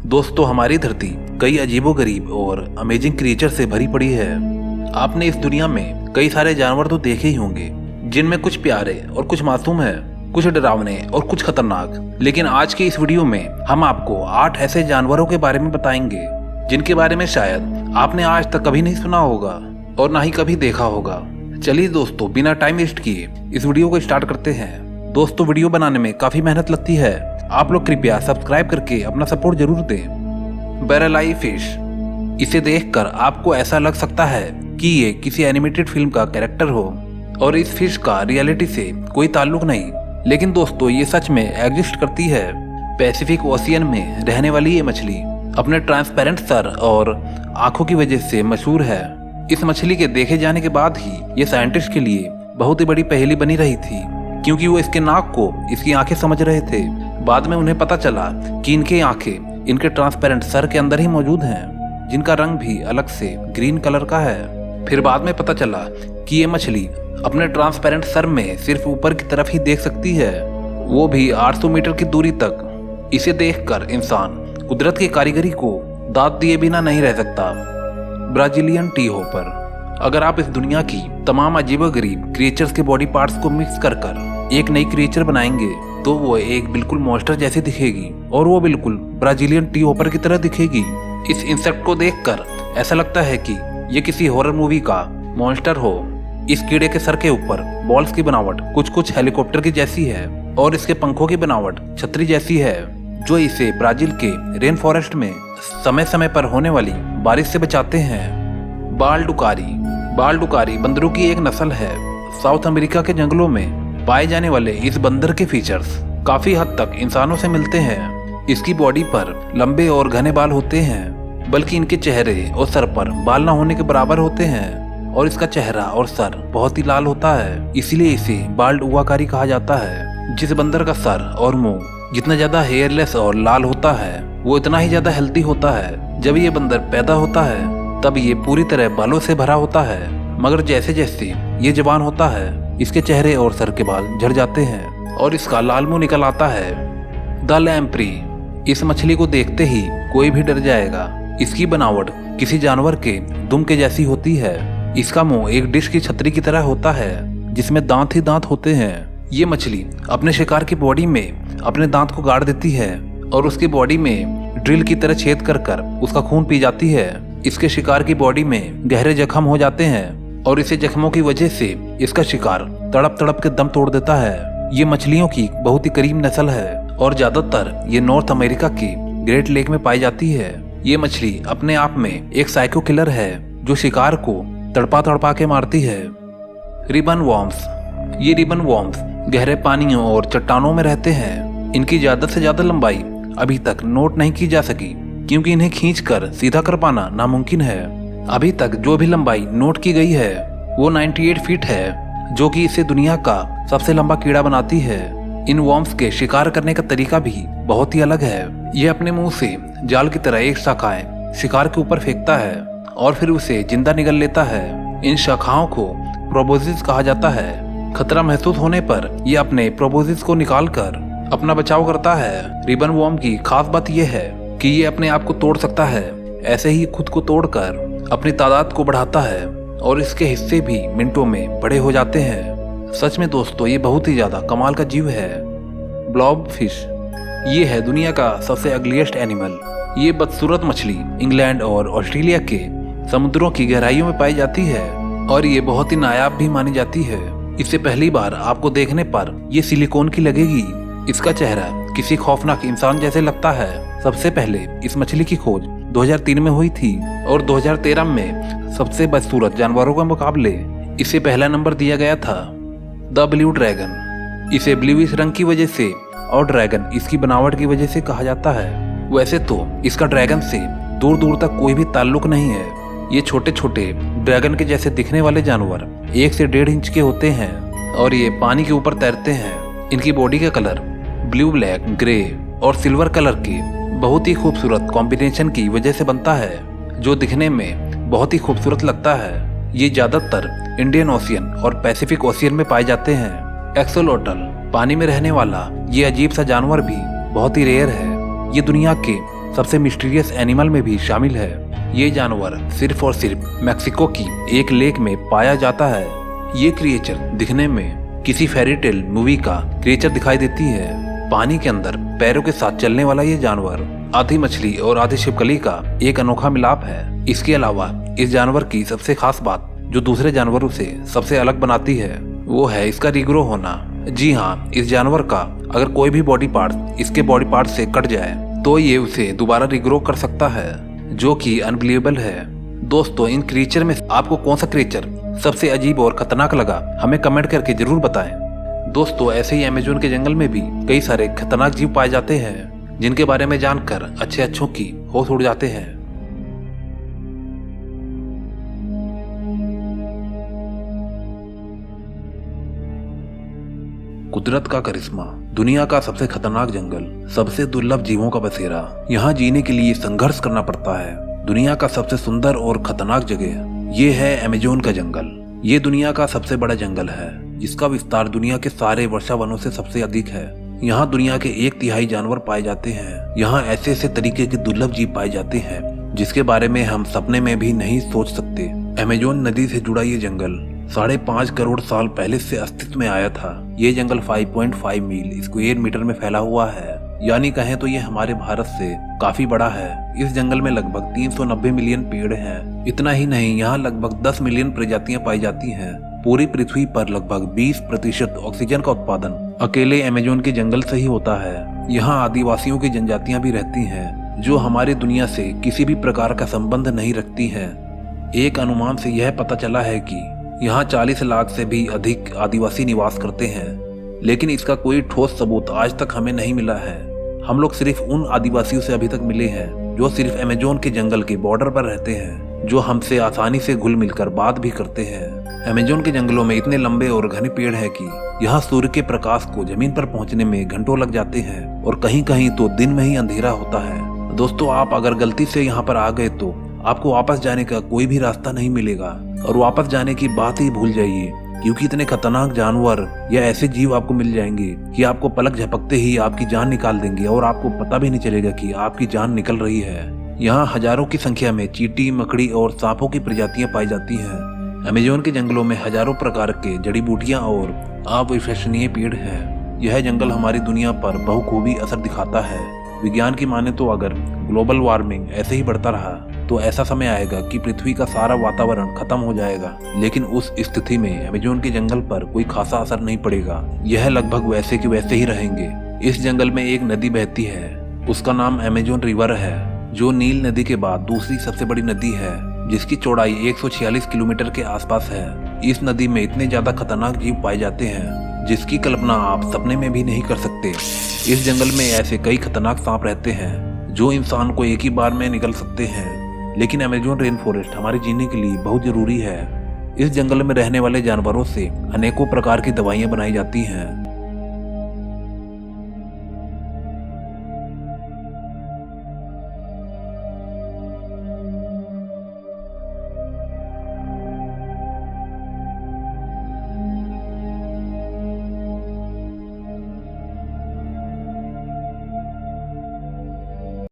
दोस्तों, हमारी धरती कई अजीबोगरीब और अमेजिंग क्रिएचर से भरी पड़ी है। आपने इस दुनिया में कई सारे जानवर तो देखे ही होंगे, जिनमें कुछ प्यारे और कुछ मासूम है, कुछ डरावने और कुछ खतरनाक। लेकिन आज के इस वीडियो में हम आपको 8 ऐसे जानवरों के बारे में बताएंगे जिनके बारे में शायद आपने आज तक कभी नहीं सुना होगा और ना ही कभी देखा होगा। चलिए दोस्तों, बिना टाइम वेस्ट किए इस वीडियो को स्टार्ट करते हैं। दोस्तों, वीडियो बनाने में काफी मेहनत लगती है। आप लोग कृपया सब्सक्राइब करके अपना सपोर्ट जरूर दें। बैरल आई फिश, इसे देखकर आपको ऐसा लग सकता है कि ये किसी एनिमेटेड फिल्म का कैरेक्टर हो और इस फिश का रियलिटी से कोई ताल्लुक नहीं। लेकिन दोस्तों, ये सच में एग्जिस्ट करती है। पैसिफिक ओशियन में रहने वाली ये मछली अपने ट्रांसपेरेंट सर और आंखों की वजह से मशहूर है। इस मछली के देखे जाने के बाद ही ये साइंटिस्ट के लिए बहुत ही बड़ी पहेली बनी रही थी, क्योंकि वो इसके नाक को इसकी आंखें समझ रहे थे। बाद में उन्हें पता चला कि इनकी आंखें इनके ट्रांसपेरेंट सर के अंदर ही मौजूद हैं, जिनका रंग भी अलग से ग्रीन कलर का है। फिर बाद में पता चला कि ये मछली अपने ट्रांसपेरेंट सर में सिर्फ ऊपर की तरफ ही देख सकती है, वो भी 800 मीटर की दूरी तक। इसे देखकर इंसान कुदरत की कारीगरी को दाद दिए बिना नहीं रह सकता। ब्राजीलियन टी होपर, अगर आप इस दुनिया की तमाम अजीबोगरीब क्रिएचर्स के बॉडी पार्ट्स को मिक्स कर एक नई क्रिएचर बनाएंगे तो वो एक बिल्कुल मॉन्स्टर जैसी दिखेगी और वो बिल्कुल ब्राजीलियन टी होपर की तरह दिखेगी। इस इंसेक्ट को देखकर ऐसा लगता है कि ये किसी हॉरर मूवी का मॉन्स्टर हो। इस कीड़े के सर के ऊपर बॉल्स की बनावट कुछ हेलीकॉप्टर की जैसी है और इसके पंखों की बनावट छतरी जैसी है, जो इसे ब्राजील के रेन फॉरेस्ट में समय समय पर होने वाली बारिश से बचाते हैं। बालडुकारी बंदरों की एक नस्ल है। साउथ अमेरिका के जंगलों में पाए जाने वाले इस बंदर के फीचर्स काफी हद तक इंसानों से मिलते हैं। इसकी बॉडी पर लंबे और घने बाल होते हैं, बल्कि इनके चेहरे और सर पर बाल न होने के बराबर होते हैं और इसका चेहरा और सर बहुत ही लाल होता है, इसलिए इसे बाल्ड उवाकारी कहा जाता है। जिस बंदर का सर और मुंह जितना ज्यादा हेयरलेस और लाल होता है, वो इतना ही ज्यादा हेल्दी होता है। जब ये बंदर पैदा होता है तब ये पूरी तरह बालों से भरा होता है, मगर जैसे जैसे ये जवान होता है इसके चेहरे और सर के बाल झड़ जाते हैं और इसका लाल मुंह निकल आता है। द लैम्प्री, इस मछली को देखते ही कोई भी डर जाएगा। इसकी बनावट किसी जानवर के दुम के जैसी होती है। इसका मुंह एक डिश की छतरी की तरह होता है, जिसमें दांत ही दांत होते हैं। ये मछली अपने शिकार की बॉडी में अपने दांत को गाड़ देती है और उसकी बॉडी में ड्रिल की तरह छेद कर उसका खून पी जाती है। इसके शिकार की बॉडी में गहरे जख्म हो जाते हैं और इसे जख्मों की वजह से इसका शिकार तड़प तड़प के दम तोड़ देता है। ये मछलियों की बहुत ही करीब नस्ल है और ज्यादातर ये नॉर्थ अमेरिका की ग्रेट लेक में पाई जाती है। ये मछली अपने आप में एक साइको किलर है, जो शिकार को तड़पा तड़पा के मारती है। रिबन वॉर्म्स, ये रिबन वॉर्म्स गहरे पानियों और चट्टानों में रहते हैं। इनकी ज्यादा से ज्यादा लंबाई अभी तक नोट नहीं की जा सकी, क्योंकि इन्हें खींचकर सीधा कर पाना नामुमकिन है। अभी तक जो भी लंबाई नोट की गई है वो 98 फीट है, जो कि इसे दुनिया का सबसे लंबा कीड़ा बनाती है। इन वॉर्म्स के शिकार करने का तरीका भी बहुत ही अलग है। ये अपने मुंह से जाल की तरह एक शाखाएं शिकार के ऊपर फेंकता है और फिर उसे जिंदा निगल लेता है। इन शाखाओं को प्रोबोजिस कहा जाता है। खतरा महसूस होने पर ये अपने प्रोबोजिस को निकालकर अपना बचाव करता है। रिबन वॉर्म की खास बात यह है कि ये अपने आप को तोड़ सकता है, ऐसे ही खुद को तोड़कर अपनी तादाद को बढ़ाता है और इसके हिस्से भी मिनटों में बड़े हो जाते हैं। सच में दोस्तों, ये बहुत ही ज्यादा कमाल का जीव है। ब्लॉब फिश, ये है दुनिया का सबसे अगलीस्ट एनिमल। ये बदसूरत मछली इंग्लैंड और ऑस्ट्रेलिया के समुद्रों की गहराइयों में पाई जाती है और ये बहुत ही नायाब भी मानी जाती है। इसे पहली बार आपको देखने पर ये सिलिकॉन की लगेगी। इसका चेहरा किसी खौफनाक इंसान जैसे लगता है। सबसे पहले इस मछली की खोज 2003 में हुई थी और 2013 में सबसे बदसूरत जानवरों के मुकाबले इसे पहला नंबर दिया गया था। द ब्लू ड्रैगन, इसे ब्लूइश रंग की वजह से और ड्रैगन इसकी बनावट की वजह से कहा जाता है। वैसे तो इसका ड्रैगन से दूर दूर तक कोई भी ताल्लुक नहीं है। ये छोटे छोटे ड्रैगन के जैसे दिखने वाले जानवर 1 से 1.5 इंच के होते हैं और ये पानी के ऊपर तैरते हैं। इनकी बॉडी का कलर ब्लू, ब्लैक, ग्रे और सिल्वर कलर के बहुत ही खूबसूरत कॉम्बिनेशन की वजह से बनता है, जो दिखने में बहुत ही खूबसूरत लगता है। ये ज्यादातर इंडियन ओशियन और पैसिफिक ओशियन में पाए जाते हैं। एक्सोलोटल, पानी में रहने वाला ये अजीब सा जानवर भी बहुत ही रेयर है। ये दुनिया के सबसे मिस्टीरियस एनिमल में भी शामिल है। ये जानवर सिर्फ और सिर्फ मैक्सिको की एक लेक में पाया जाता है। ये क्रिएचर दिखने में किसी फेरी टेल मूवी का क्रिएचर दिखाई देती है। पानी के अंदर पैरों के साथ चलने वाला ये जानवर आधी मछली और आधी छिपकली का एक अनोखा मिलाप है। इसके अलावा इस जानवर की सबसे खास बात जो दूसरे जानवरों से सबसे अलग बनाती है वो है इसका रीग्रो होना। जी हाँ, इस जानवर का अगर कोई भी बॉडी पार्ट इसके बॉडी पार्ट से कट जाए तो ये उसे दोबारा रीग्रो कर सकता है, जो कि अनबिलीवेबल है। दोस्तों, इन क्रिएचर में आपको कौन सा क्रिएचर सबसे अजीब और खतरनाक लगा हमें कमेंट करके जरूर बताएं। दोस्तों, ऐसे ही अमेज़न के जंगल में भी कई सारे खतरनाक जीव पाए जाते हैं जिनके बारे में जानकर अच्छों की होश उड़ जाते हैं। कुदरत का करिश्मा, दुनिया का सबसे खतरनाक जंगल, सबसे दुर्लभ जीवों का बसेरा। यहाँ जीने के लिए संघर्ष करना पड़ता है। दुनिया का सबसे सुंदर और खतरनाक जगह ये है अमेज़न का जंगल। ये दुनिया का सबसे बड़ा जंगल है जिसका विस्तार दुनिया के सारे वर्षावनों से सबसे अधिक है। यहाँ दुनिया के 1/3 जानवर पाए जाते हैं। यहाँ ऐसे ऐसे तरीके के दुर्लभ जीव पाए जाते हैं जिसके बारे में हम सपने में भी नहीं सोच सकते। अमेज़न नदी से जुड़ा ये जंगल 5.5 करोड़ साल पहले से अस्तित्व में आया था। ये जंगल 5.5 मील स्क्वायर मीटर में फैला हुआ है, यानी कहें तो ये हमारे भारत से काफी बड़ा है। इस जंगल में लगभग 390 मिलियन पेड़ हैं। इतना ही नहीं, यहाँ लगभग 10 मिलियन प्रजातियां पाई जाती हैं। पूरी पृथ्वी पर लगभग 20% ऑक्सीजन का उत्पादन अकेले अमेज़न के जंगल से ही होता है। यहाँ आदिवासियों की जनजातियां भी रहती हैं जो हमारी दुनिया से किसी भी प्रकार का संबंध नहीं रखती हैं। एक अनुमान से यह पता चला है कि यहाँ 40 लाख से भी अधिक आदिवासी निवास करते हैं, लेकिन इसका कोई ठोस सबूत आज तक हमें नहीं मिला है। हम लोग सिर्फ उन आदिवासियों से अभी तक मिले हैं जो सिर्फ अमेज़न के जंगल के बॉर्डर पर रहते हैं, जो हमसे आसानी से घुल मिलकर बात भी करते हैं। अमेज़न के जंगलों में इतने लंबे और घने पेड़ हैं कि यहाँ सूर्य के प्रकाश को जमीन पर पहुँचने में घंटों लग जाते हैं और कहीं कहीं तो दिन में ही अंधेरा होता है। दोस्तों, आप अगर गलती से यहाँ पर आ गए तो आपको वापस जाने का कोई भी रास्ता नहीं मिलेगा और वापस जाने की बात ही भूल जाइए, क्योंकि इतने खतरनाक जानवर या ऐसे जीव आपको मिल जाएंगे कि आपको पलक झपकते ही आपकी जान निकाल देंगे और आपको पता भी नहीं चलेगा कि आपकी जान निकल रही है। यहाँ हजारों की संख्या में चींटी, मकड़ी और सांपों की प्रजातियां पाई जाती हैं। अमेज़न के जंगलों में हजारों प्रकार के जड़ी बूटियां और अविश्वसनीय पेड़ हैं। यह जंगल हमारी दुनिया पर बहुखूबी असर दिखाता है। विज्ञान की माने तो अगर ग्लोबल वार्मिंग ऐसे ही बढ़ता रहा तो ऐसा समय आएगा कि पृथ्वी का सारा वातावरण खत्म हो जाएगा, लेकिन उस स्थिति में अमेज़न के जंगल पर कोई खासा असर नहीं पड़ेगा। यह लगभग वैसे के वैसे ही रहेंगे। इस जंगल में एक नदी बहती है, उसका नाम अमेज़न रिवर है, जो नील नदी के बाद दूसरी सबसे बड़ी नदी है, जिसकी चौड़ाई 146 किलोमीटर के आसपास है। इस नदी में इतने ज्यादा खतरनाक जीव पाए जाते हैं जिसकी कल्पना आप सपने में भी नहीं कर सकते। इस जंगल में ऐसे कई खतरनाक सांप रहते हैं जो इंसान को एक ही बार में निगल सकते हैं, लेकिन अमेज़न रेन फॉरेस्ट हमारे जीने के लिए बहुत जरूरी है। इस जंगल में रहने वाले जानवरों से अनेकों प्रकार की दवाइयां बनाई जाती हैं